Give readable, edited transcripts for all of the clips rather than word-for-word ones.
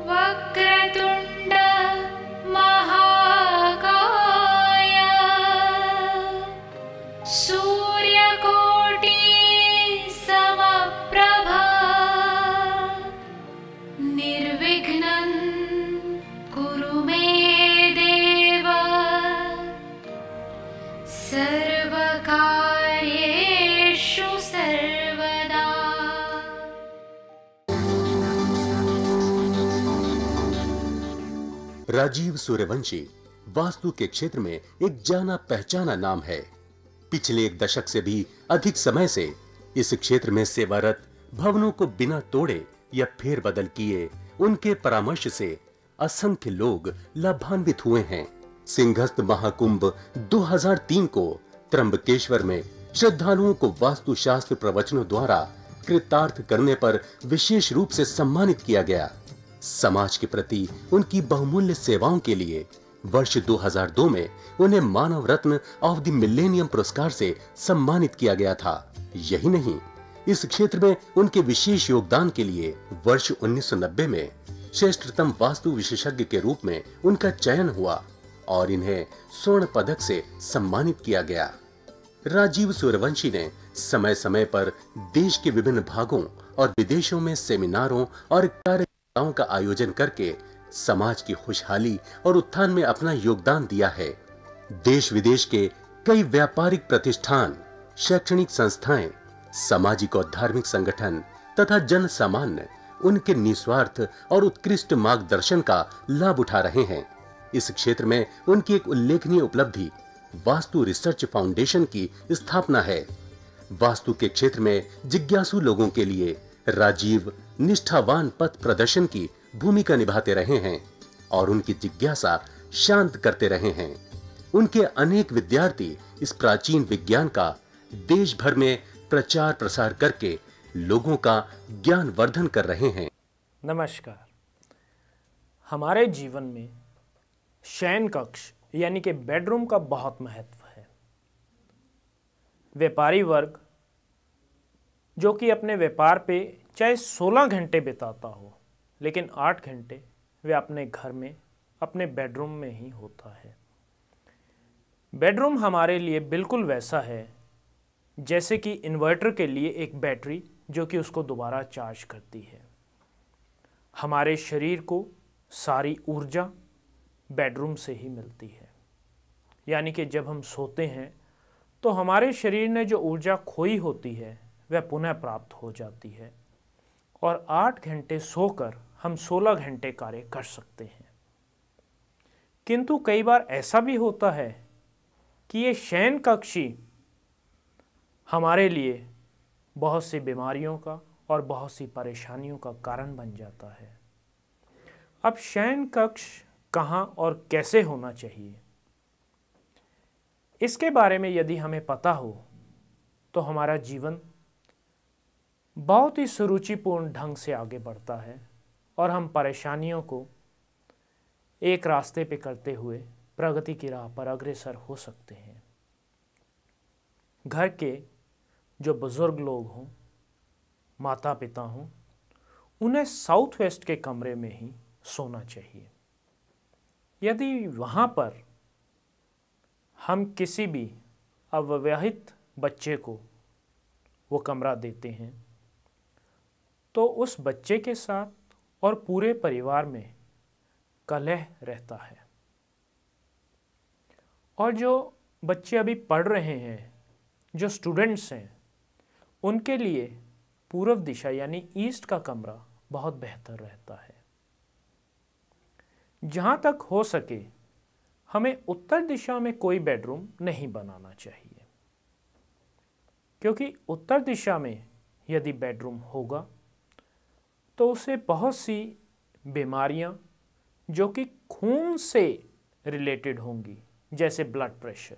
वक्रतुण्ड महाकाय सूर्यकोटि समप्रभा निर्विघ्नं कुरु मे देव सर्वकार्येषु सर्वदा। राजीव सूर्यवंशी वास्तु के क्षेत्र में एक जाना पहचाना नाम है। पिछले एक दशक से भी अधिक समय से इस क्षेत्र में सेवारत, भवनों को बिना तोड़े या फेरबदल किए उनके परामर्श से असंख्य लोग लाभान्वित हुए हैं। सिंहस्थ महाकुंभ 2003 को त्र्यंबकेश्वर में श्रद्धालुओं को वास्तुशास्त्र प्रवचनों द्वारा कृतार्थ करने पर विशेष रूप से सम्मानित किया गया। समाज के प्रति उनकी बहुमूल्य सेवाओं के लिए वर्ष 2002 में उन्हें मानव रत्न ऑफ द मिलेनियम पुरस्कार से सम्मानित किया गया था। यही नहीं, इस क्षेत्र में उनके विशेष योगदान के लिए वर्ष 1990 में श्रेष्ठतम वास्तु विशेषज्ञ के रूप में उनका चयन हुआ और इन्हें स्वर्ण पदक से सम्मानित किया गया। राजीव सूर्यवंशी ने समय समय पर देश के विभिन्न भागों और विदेशों में सेमिनारों और कार्यक्रमों का आयोजन करके समाज की खुशहाली और उत्थान में अपना योगदान दिया है। देश विदेश के कई व्यापारिक प्रतिष्ठान, शैक्षणिक संस्थाएं, सामाजिक और धार्मिक संगठन तथा जन सामान्य उनके निस्वार्थ और उत्कृष्ट मार्गदर्शन का लाभ उठा रहे हैं। इस क्षेत्र में उनकी एक उल्लेखनीय उपलब्धि वास्तु रिसर्च फाउंडेशन की स्थापना है। वास्तु के क्षेत्र में जिज्ञासु लोगों के लिए राजीव निष्ठावान पथ प्रदर्शन की भूमिका निभाते रहे हैं और उनकी जिज्ञासा शांत करते रहे हैं। उनके अनेक विद्यार्थी इस प्राचीन विज्ञान का देश भर में प्रचार प्रसार करके लोगों का ज्ञान वर्धन कर रहे हैं। नमस्कार। हमारे जीवन में शयन कक्ष यानी कि बेडरूम का बहुत महत्व है। व्यापारी वर्ग जो कि अपने व्यापार पे चाहे 16 घंटे बिताता हो, लेकिन 8 घंटे वे अपने घर में अपने बेडरूम में ही होता है। बेडरूम हमारे लिए बिल्कुल वैसा है जैसे कि इन्वर्टर के लिए एक बैटरी जो कि उसको दोबारा चार्ज करती है। हमारे शरीर को सारी ऊर्जा बेडरूम से ही मिलती है, यानी कि जब हम सोते हैं तो हमारे शरीर ने जो ऊर्जा खोई होती है वह पुनः प्राप्त हो जाती है और 8 घंटे सोकर हम 16 घंटे कार्य कर सकते हैं। किंतु कई बार ऐसा भी होता है कि ये शयन कक्षी हमारे लिए बहुत सी बीमारियों का और बहुत सी परेशानियों का कारण बन जाता है। अब शयन कक्ष कहाँ और कैसे होना चाहिए, इसके बारे में यदि हमें पता हो तो हमारा जीवन बहुत ही सुरुचिपूर्ण ढंग से आगे बढ़ता है और हम परेशानियों को एक रास्ते पे करते हुए प्रगति की राह पर अग्रसर हो सकते हैं। घर के जो बुजुर्ग लोग हों, माता पिता हों, उन्हें साउथ वेस्ट के कमरे में ही सोना चाहिए। यदि वहाँ पर हम किसी भी अविवाहित बच्चे को वो कमरा देते हैं तो उस बच्चे के साथ और पूरे परिवार में कलह रहता है। और जो बच्चे अभी पढ़ रहे हैं, जो स्टूडेंट्स हैं, उनके लिए पूर्व दिशा यानी ईस्ट का कमरा बहुत बेहतर रहता है। जहाँ तक हो सके हमें उत्तर दिशा में कोई बेडरूम नहीं बनाना चाहिए, क्योंकि उत्तर दिशा में यदि बेडरूम होगा तो उसे बहुत सी बीमारियां जो कि खून से रिलेटेड होंगी, जैसे ब्लड प्रेशर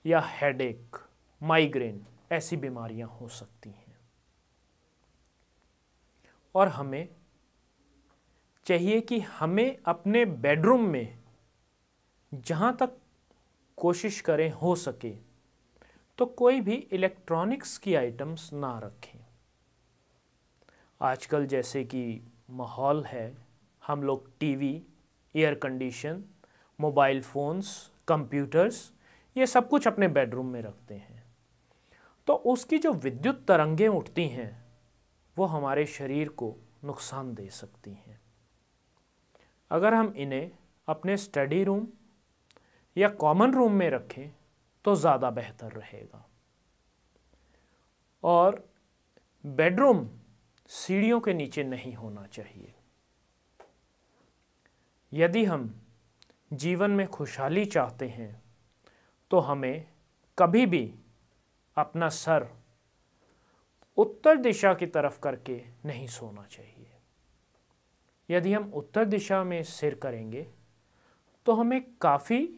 या हेडेक, माइग्रेन, ऐसी बीमारियां हो सकती हैं। और हमें चाहिए कि हमें अपने बेडरूम में जहाँ तक कोशिश करें हो सके तो कोई भी इलेक्ट्रॉनिक्स की आइटम्स ना रखें। आजकल जैसे कि माहौल है, हम लोग TV, air condition, mobile phones, computers, ये सब कुछ अपने बेडरूम में रखते हैं, तो उसकी जो विद्युत तरंगें उठती हैं वो हमारे शरीर को नुकसान दे सकती हैं। अगर हम इन्हें अपने स्टडी रूम या कॉमन रूम में रखें तो ज़्यादा बेहतर रहेगा। और बेडरूम सीढ़ियों के नीचे नहीं होना चाहिए। यदि हम जीवन में खुशहाली चाहते हैं तो हमें कभी भी अपना सर उत्तर दिशा की तरफ करके नहीं सोना चाहिए। यदि हम उत्तर दिशा में सिर करेंगे तो हमें काफ़ी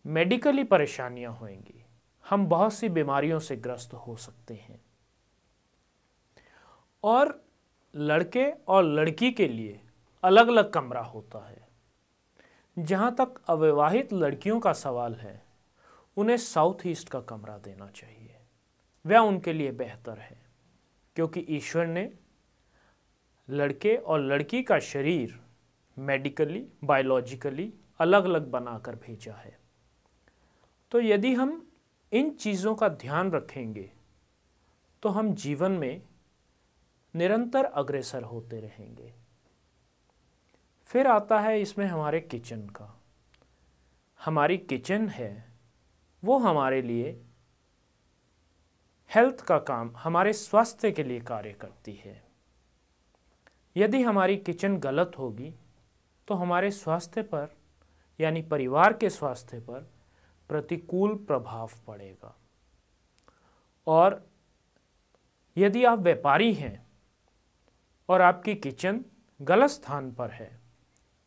मेडिकली परेशानियां होंगी, हम बहुत सी बीमारियों से ग्रस्त हो सकते हैं। और लड़के और लड़की के लिए अलग अलग कमरा होता है। जहाँ तक अविवाहित लड़कियों का सवाल है, उन्हें साउथ ईस्ट का कमरा देना चाहिए, वह उनके लिए बेहतर है, क्योंकि ईश्वर ने लड़के और लड़की का शरीर मेडिकली, बायोलॉजिकली अलग अलग बनाकर भेजा है। तो यदि हम इन चीज़ों का ध्यान रखेंगे तो हम जीवन में निरंतर अग्रसर होते रहेंगे। फिर आता है इसमें हमारे किचन का। हमारी किचन है वो हमारे लिए हेल्थ का काम, हमारे स्वास्थ्य के लिए कार्य करती है। यदि हमारी किचन गलत होगी तो हमारे स्वास्थ्य पर यानी परिवार के स्वास्थ्य पर प्रतिकूल प्रभाव पड़ेगा। और यदि आप व्यापारी हैं और आपकी किचन गलत स्थान पर है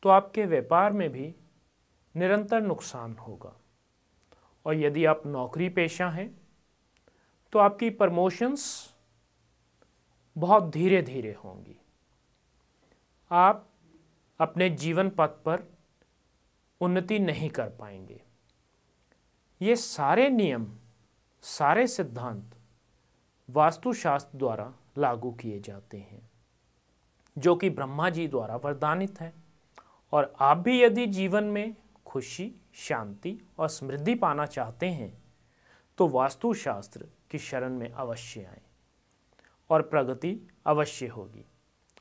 तो आपके व्यापार में भी निरंतर नुकसान होगा। और यदि आप नौकरी पेशा हैं तो आपकी प्रमोशंस बहुत धीरे धीरे होंगी। आप अपने जीवन पथ पर उन्नति नहीं कर पाएंगे। ये सारे नियम, सारे सिद्धांत वास्तुशास्त्र द्वारा लागू किए जाते हैं, जो कि ब्रह्मा जी द्वारा वरदानित है। और आप भी यदि जीवन में खुशी, शांति और समृद्धि पाना चाहते हैं तो वास्तुशास्त्र की शरण में अवश्य आएं और प्रगति अवश्य होगी।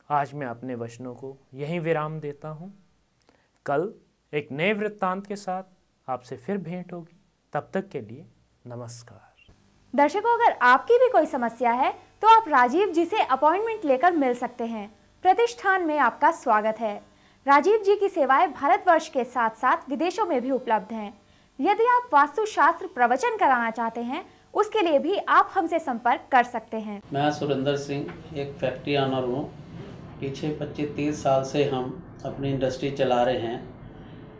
आज मैं अपने वचनों को यहीं विराम देता हूँ। कल एक नए वृत्तांत के साथ आपसे फिर भेंट होगी। तब तक के लिए नमस्कार। दर्शकों, अगर आपकी भी कोई समस्या है तो आप राजीव जी से अपॉइंटमेंट लेकर मिल सकते हैं। प्रतिष्ठान में आपका स्वागत है। राजीव जी की सेवाएं भारतवर्ष के साथ साथ विदेशों में भी उपलब्ध हैं। यदि आप वास्तुशास्त्र प्रवचन कराना चाहते हैं, उसके लिए भी आप हमसे संपर्क कर सकते हैं। मैं सुरेंद्र सिंह, एक फैक्ट्री ऑनर हूँ। पीछे 25-30 साल से हम अपनी इंडस्ट्री चला रहे हैं,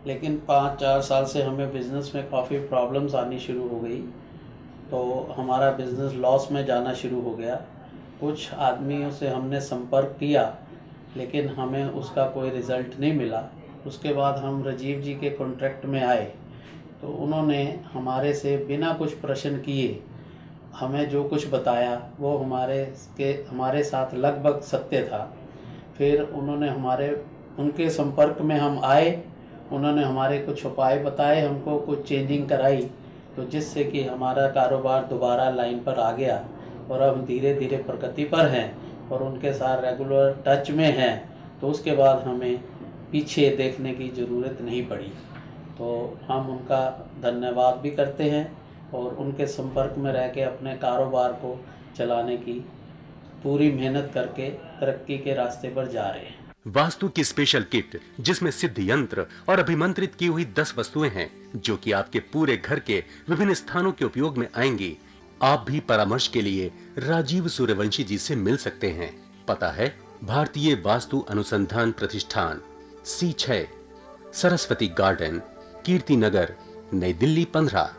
लेकिन 5-4 साल से हमें बिज़नेस में काफ़ी प्रॉब्लम्स आनी शुरू हो गई, तो हमारा बिज़नेस लॉस में जाना शुरू हो गया। कुछ आदमियों से हमने संपर्क किया लेकिन हमें उसका कोई रिज़ल्ट नहीं मिला। उसके बाद हम राजीव जी के कॉन्ट्रैक्ट में आए तो उन्होंने हमारे से बिना कुछ प्रश्न किए हमें जो कुछ बताया वो हमारे साथ लगभग सत्य था। फिर उन्होंने उनके संपर्क में हम आए, उन्होंने हमारे कुछ उपाय बताए, हमको कुछ चेंजिंग कराई, तो जिससे कि हमारा कारोबार दोबारा लाइन पर आ गया और अब धीरे धीरे प्रगति पर हैं और उनके साथ रेगुलर टच में हैं। तो उसके बाद हमें पीछे देखने की ज़रूरत नहीं पड़ी। तो हम उनका धन्यवाद भी करते हैं और उनके संपर्क में रह के अपने कारोबार को चलाने की पूरी मेहनत करके तरक्की के रास्ते पर जा रहे हैं। वास्तु की स्पेशल किट, जिसमें सिद्ध यंत्र और अभिमंत्रित की हुई 10 वस्तुएं हैं, जो कि आपके पूरे घर के विभिन्न स्थानों के उपयोग में आएंगी। आप भी परामर्श के लिए राजीव सूर्यवंशी जी से मिल सकते हैं। पता है भारतीय वास्तु अनुसंधान प्रतिष्ठान, C6, सरस्वती गार्डन, कीर्ति नगर, नई दिल्ली 15।